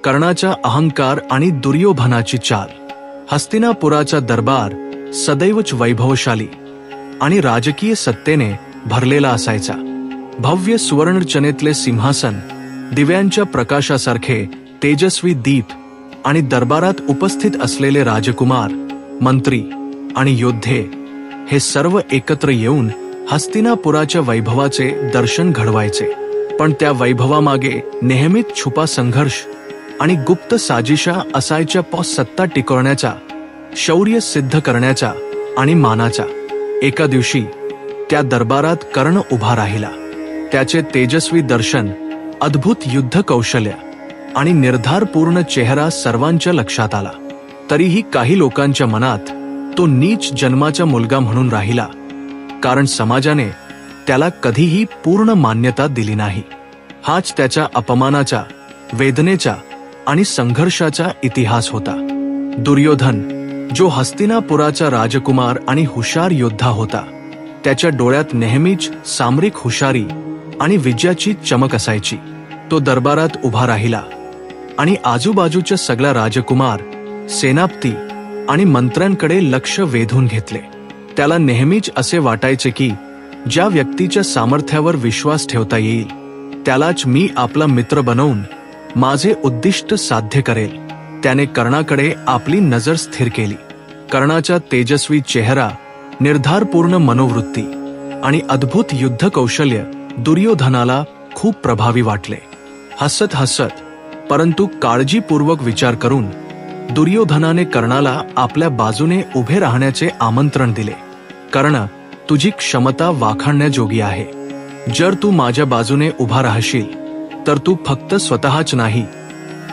कर्णाचा अहंकार आणि दुर्योधनाची चाल. हस्तिनापुराचा दरबार सदैवच वैभवशाली आणि राजकीय सत्तेने भरलेला असायचा. भव्य सुवर्णचनेतले सिंहासन, दिव्यांच्या प्रकाशासारखे तेजस्वी दीप आणि दरबारात उपस्थित असलेले राजकुमार, मंत्री आणि योद्धे हे सर्व एकत्र येऊन हस्तिनापुराच्या वैभवाचे दर्शन घडवायचे. पण त्या वैभवामागे नेहमीच छुपा संघर्ष आणि गुप्त साजिशा असायच्या. सत्ता टिकवण्याचा, शौर्य सिद्ध करण्याचा आणि मानाचा. एका दिवशी त्या दरबारात कर्ण उभा राहिला. त्याचे तेजस्वी दर्शन, अद्भुत युद्ध कौशल्य आणि निर्धारपूर्ण चेहरा सर्वांच्या लक्षात आला. तरीही काही लोकांच्या मनात तो नीच जन्माचा मुलगा म्हणून राहिला, कारण समाजाने त्याला कधीही पूर्ण मान्यता दिली नाही. हाच त्याच्या अपमानाचा, वेदनेचा आणि संघर्षाचा इतिहास होता. दुर्योधन, जो हस्तिनापुराचा राजकुमार आणि हुशार योद्धा होता, त्याच्या डोळ्यात नेहमीच सामरिक हुशारी आणि विजयाची चमक असायची. तो दरबारात उभा राहिला आणि आजूबाजूच्या सगळ्या राजकुमार, सेनापती आणि मंत्र्यांकडे लक्ष वेधून घेतले. त्याला नेहमीच असे वाटायचे की ज्या व्यक्तीच्या सामर्थ्यावर विश्वास ठेवता येईल, त्यालाच मी आपला मित्र बनवून माझे उद्दिष्ट साध्य करेल. त्याने कर्णाकडे आपली नजर स्थिर केली. कर्णाचा तेजस्वी चेहरा, निर्धारपूर्ण मनोवृत्ती आणि अद्भुत युद्ध कौशल्य दुर्योधनाला खूप प्रभावी वाटले. हसत हसत परंतु काळजीपूर्वक विचार करून दुर्योधनाने कर्णाला आपल्या बाजूने उभे राहण्याचे आमंत्रण दिले. कर्ण, तुझी क्षमता वाखाणण्याजोगी आहे. जर तू माझ्या बाजूने उभा राहशील तर तू फक्त स्वतःच नाही,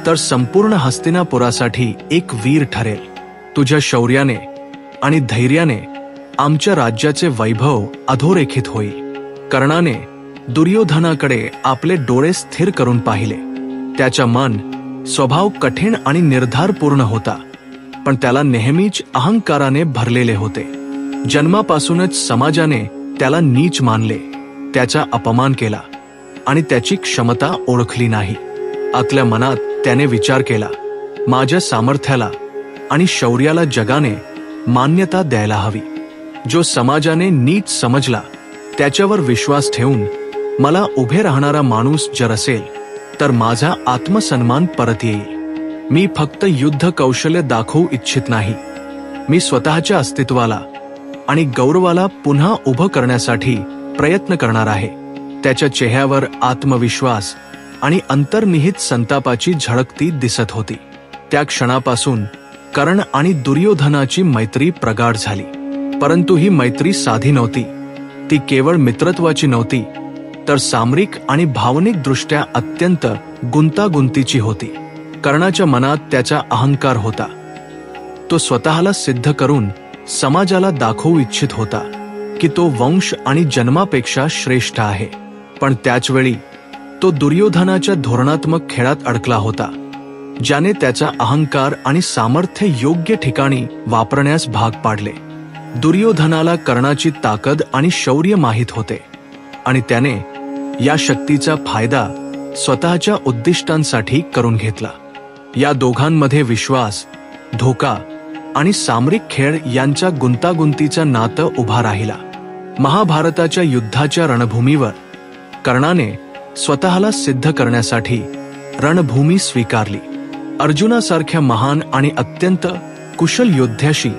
तर संपूर्ण हस्तिनापुरासाठी एक वीर ठरेल. तुझ्या शौर्याने आणि धैर्याने आमच्या राज्याचे वैभव अधोरेखित होईल. कर्णाने दुर्योधनाकडे आपले डोळे स्थिर करून पाहिले. त्याचा मन, स्वभाव कठीण आणि निर्धारपूर्ण होता, पण त्याला नेहमीच अहंकाराने भरलेले होते. जन्मापासूनच समाजाने त्याला नीच मानले, त्याचा अपमान केला आणि त्याची क्षमता ओळखली नाही. आतल्या मनात त्याने विचार केला, माझ्या सामर्थ्याला आणि शौर्याला जगाने मान्यता द्यायला हवी. जो समाजाने नीच समजला, त्याच्यावर विश्वास ठेवून मला उभे राहणारा माणूस जर असेल तर माझा आत्मसन्मान परत येईल. मी फक्त युद्ध कौशल्य दाखवू इच्छित नाही, मी स्वतःच्या अस्तित्वाला आणि गौरवाला पुन्हा उभं करण्यासाठी प्रयत्न करणार आहे. त्याच्या चेहऱ्यावर आत्मविश्वास आणि अंतर्निहित संतापाची झळक ती दिसत होती. त्या क्षणापासून कर्ण आणि दुर्योधनाची मैत्री प्रगाढ झाली. परंतु ही मैत्री साधी नव्हती. ती केवळ मित्रत्वाची नव्हती, तर सामरिक आणि भावनिक दृष्ट्या अत्यंत गुंतागुंतीची होती. कर्णाच्या मनात त्याचा अहंकार होता. तो स्वतःला सिद्ध करून समाजाला दाखवू इच्छित होता की तो वंश आणि जन्मापेक्षा श्रेष्ठ आहे. पण त्याचवेळी तो दुर्योधनाच्या धोरणात्मक खेळात अडकला होता, ज्याने त्याचा अहंकार आणि सामर्थ्य योग्य ठिकाणी वापरण्यास भाग पाडले. दुर्योधनाला कर्णाची ताकद आणि शौर्य माहीत होते आणि त्याने या शक्तीचा फायदा स्वतःच्या उद्दिष्टांसाठी करून घेतला. या दोघांमध्ये विश्वास, धोका आणि सामरिक खेळ यांच्या गुंतागुंतीचा नातं उभा राहिला. महाभारताच्या युद्धाच्या रणभूमीवर कर्णाने स्वतःला सिद्ध करण्यासाठी रणभूमी स्वीकारली. अर्जुनासारख्या महान आणि अत्यंत कुशल योद्ध्याशी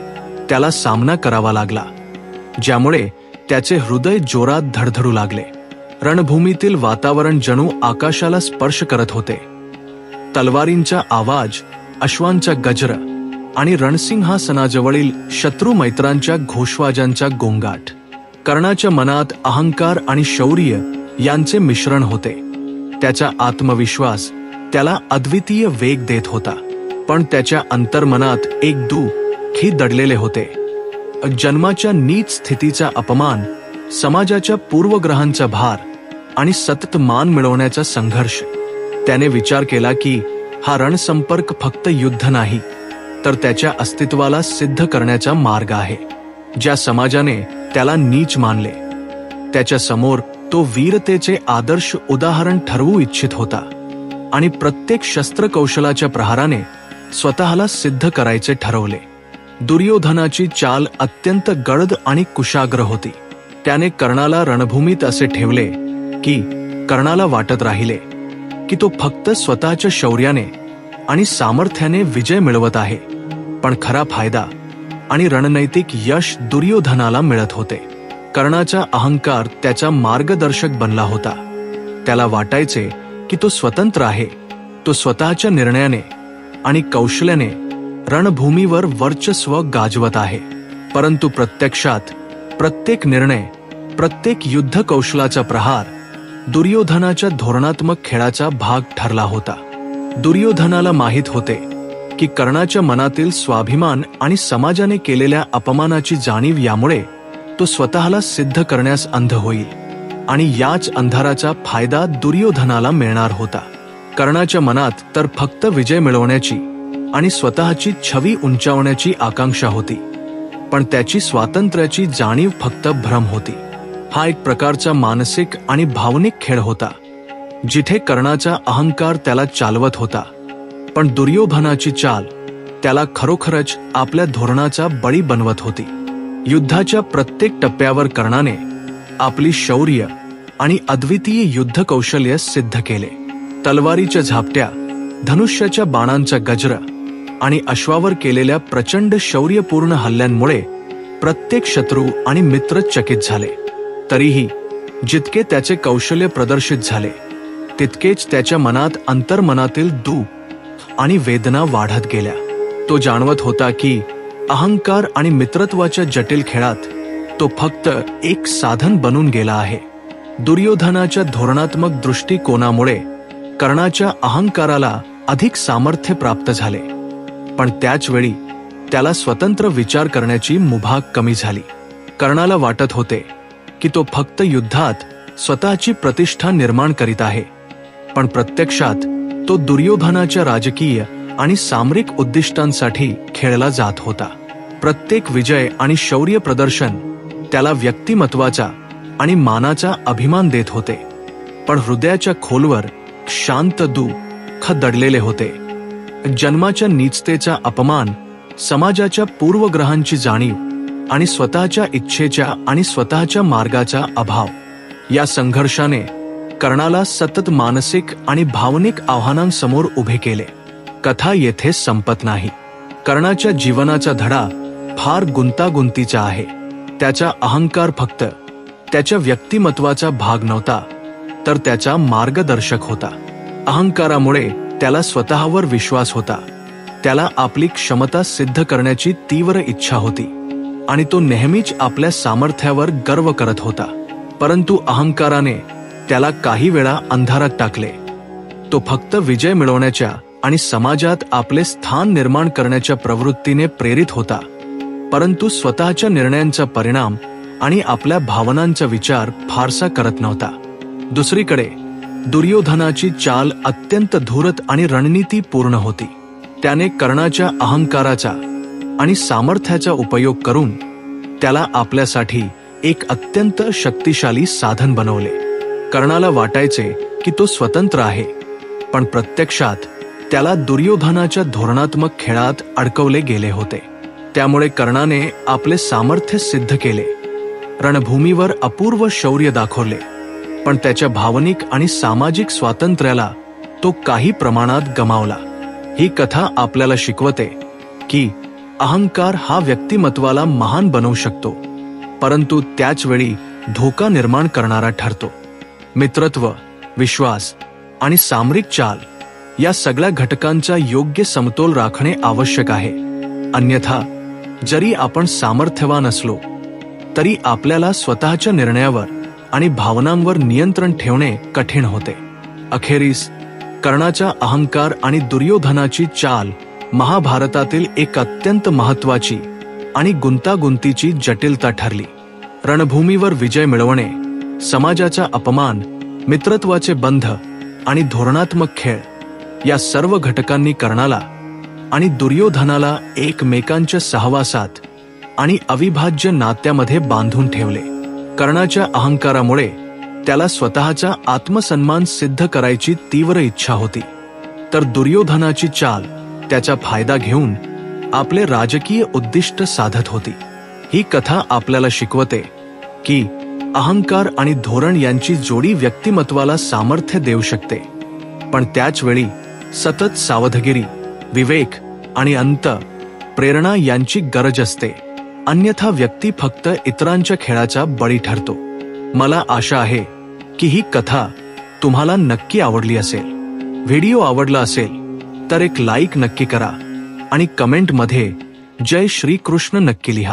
त्याला सामना करावा लागला, ज्यामुळे त्याचे हृदय जोरात धडधडू लागले. रणभूमीतील वातावरण जणू आकाशाला स्पर्श करत होते. तलवारींचा आवाज, अश्वांचा गजर आणि रणसिंहासनाजवळील शत्रू मैत्रांच्या घोषवाजांचा गोंगाट. कर्णाच्या मनात अहंकार आणि शौर्य यांचे मिश्रण होते. त्याचा आत्मविश्वास त्याला अद्वितीय वेग देत होता, पण त्याच्या अंतर्मनात एक दुःख दडलेले होते. जन्माच्या नीच स्थितीचा अपमान, समाजाच्या पूर्वग्रहांचा भार आणि सतत मान मिळवण्याचा संघर्ष. त्याने विचार केला की हा रणसंपर्क फक्त युद्ध नाही, तर त्याच्या अस्तित्वाला सिद्ध करण्याचा मार्ग आहे. ज्या समाजाने त्याला नीच मानले, त्याच्या समोर तो वीरतेचे आदर्श उदाहरण ठरवू इच्छित होता. आणि प्रत्येक शस्त्रकौशलाच्या प्रहाराने स्वतःला सिद्ध करायचे ठरवले. दुर्योधनाची चाल अत्यंत गडद आणि कुशाग्र होती. त्याने कर्णाला रणभूमीत असे ठेवले की कर्णाला वाटत राहिले की तो फक्त स्वतःच्या शौर्याने आणि सामर्थ्याने विजय मिळवत आहे, पण खरा फायदा आणि रणनैतिक यश दुर्योधनाला मिळत होते. कर्णाचा अहंकार त्याचा मार्गदर्शक बनला होता. त्याला वाटायचे की तो स्वतंत्र आहे, तो स्वतःच्या निर्णयाने आणि कौशल्याने रणभूमीवर वर्चस्व गाजवत आहे. परंतु प्रत्यक्षात प्रत्येक निर्णय, प्रत्येक युद्ध कौशलाचा प्रहार दुर्योधनाच्या धोरणात्मक खेळाचा भाग ठरला होता. दुर्योधनाला माहीत होते की कर्णाच्या मनातील स्वाभिमान आणि समाजाने केलेल्या अपमानाची जाणीव यामुळे तो स्वतःला सिद्ध करण्यास अंध होईल आणि याच अंधाराचा फायदा दुर्योधनाला मिळणार होता. कर्णाच्या मनात तर फक्त विजय मिळवण्याची आणि स्वतःची छवी उंचावण्याची आकांक्षा होती, पण त्याची स्वातंत्र्याची जाणीव फक्त भ्रम होती. हा एक प्रकारचा मानसिक आणि भावनिक खेळ होता, जिथे कर्णाचा अहंकार त्याला चालवत होता, पण दुर्योधनाची चाल त्याला खरोखरच आपल्या धोरणाचा बळी बनवत होती. युद्धाच्या प्रत्येक टप्प्यावर कर्णाने आपली शौर्य आणि अद्वितीय युद्ध कौशल्य सिद्ध केले. तलवारीच्या झापट्या, धनुष्याच्या बाणांचा गजर आणि अश्वावर केलेल्या प्रचंड शौर्यपूर्ण हल्ल्यांमुळे प्रत्येक शत्रू आणि मित्र चकित झाले. तरीही जितके त्याचे कौशल्य प्रदर्शित झाले, तितकेच त्याच्या मनात अंतर्मनातील दुःख आणि वेदना वाढत गेल्या. तो जाणवत होता की अहंकार आणि मित्रत्वाच्या जटिल खेळात तो फक्त एक साधन बनून गेला आहे. दुर्योधनाच्या धोरणात्मक दृष्टिकोनामुळे कर्णाच्या अहंकाराला अधिक सामर्थ्य प्राप्त झाले, पण त्याच वेळी त्याला स्वतंत्र विचार करण्याची मुभा कमी झाली. कर्णाला वाटत होते की तो फक्त युद्धात स्वतःची प्रतिष्ठा निर्माण करीत आहे, पण प्रत्यक्षात तो दुर्योधनाच्या राजकीय आणि सामरिक उद्दिष्टांसाठी खेळला जात होता. प्रत्येक विजय आणि शौर्य प्रदर्शन त्याला व्यक्तिमत्वाचा आणि मानाचा अभिमान देत होते, पण हृदयाच्या खोलवर शांत दुःख दडलेले होते. जन्माच्या नीचतेचा अपमान, समाजाच्या पूर्वग्रहांची जाणीव आणि स्वतःच्या इच्छेच्या आणि स्वतःच्या मार्गाचा अभाव या संघर्षाने कर्णाला सतत मानसिक आणि भावनिक आव्हानांसमोर उभे केले. कथा येथे संपत नाही. कर्णाच्या जीवनाचा धडा फार गुंतागुंतीचा आहे. त्याचा अहंकार फक्त त्याच्या व्यक्तिमत्वाचा भाग नव्हता, तर त्याचा मार्गदर्शक होता. अहंकारामुळे त्याला स्वतःवर विश्वास होता, त्याला आपली क्षमता सिद्ध करण्याची तीव्र इच्छा होती आणि तो नेहमीच आपल्या सामर्थ्यावर गर्व करत होता. परंतु अहंकाराने त्याला काही वेळा अंधारात टाकले. तो फक्त विजय मिळवण्याच्या आणि समाजात आपले स्थान निर्माण करण्याच्या प्रवृत्तीने प्रेरित होता, परंतु स्वतःच्या निर्णयांचा परिणाम आणि आपल्या भावनांचा विचार फारसा करत नव्हता. दुसरीकडे दुर्योधनाची चाल अत्यंत धूर्त आणि रणनीतीपूर्ण होती. त्याने कर्णाच्या अहंकाराचा आणि सामर्थ्याचा उपयोग करून त्याला आपल्यासाठी एक अत्यंत शक्तिशाली साधन बनवले. कर्णाला वाटायचे की तो स्वतंत्र आहे, पण प्रत्यक्षात त्याला दुर्योधनाच्या धोरणात्मक खेळात अडकवले गेले होते. त्यामुळे कर्णाने आपले सामर्थ्य सिद्ध केले, रणभूमीवर अपूर्व शौर्य दाखवले, पण त्याच्या भावनिक आणि सामाजिक स्वातंत्र्याला तो काही प्रमाणात गमावला. ही कथा आपल्याला शिकवते की अहंकार हा व्यक्तिमत्वाला महान बनवू शकतो, परंतु त्याच वेळी धोका निर्माण करणारा ठरतो. मित्रत्व, विश्वास आणि सामरिक चाल या सगळ्या घटकांचा योग्य समतोल राखणे आवश्यक आहे. अन्यथा जरी आपण सामर्थ्यवान असलो तरी आपल्याला स्वतःच्या निर्णयावर आणि भावनांवर नियंत्रण ठेवणे कठीण होते. अखेरीस कर्णाचा अहंकार आणि दुर्योधनाची चाल महाभारतातील एक अत्यंत महत्त्वाची आणि गुंतागुंतीची जटिलता ठरली. रणभूमीवर विजय मिळवणे, समाजाचा अपमान, मित्रत्वाचे बंध आणि धोरणात्मक खेळ या सर्व घटकांनी कर्णाला आणि दुर्योधनाला एकमेकांच्या सहवासात आणि अविभाज्य नात्यामध्ये बांधून ठेवले. कर्णाच्या अहंकारामुळे त्याला स्वतःचा आत्मसन्मान सिद्ध करायची तीव्र इच्छा होती, तर दुर्योधनाची चाल त्याचा फायदा घेऊन आपले राजकीय उद्दिष्ट साधत होती. ही कथा आपल्याला शिकवते की अहंकार आणि धोरण यांची जोडी व्यक्तिमत्वाला सामर्थ्य देऊ शकते, पण त्याच वेळी सतत सावधगिरी, विवेक आणि प्रेरणा यांची गरज असते. अन्यथा व्यक्ती फक्त इतरांच्या खेळाचा बळी ठरतो. मला आशा आहे की ही कथा तुम्हाला नक्की आवडली असेल. व्हिडिओ आवडला असेल तर एक लाईक नक्की करा आणि कमेंटमध्ये जय श्री कृष्ण नक्की लिहा.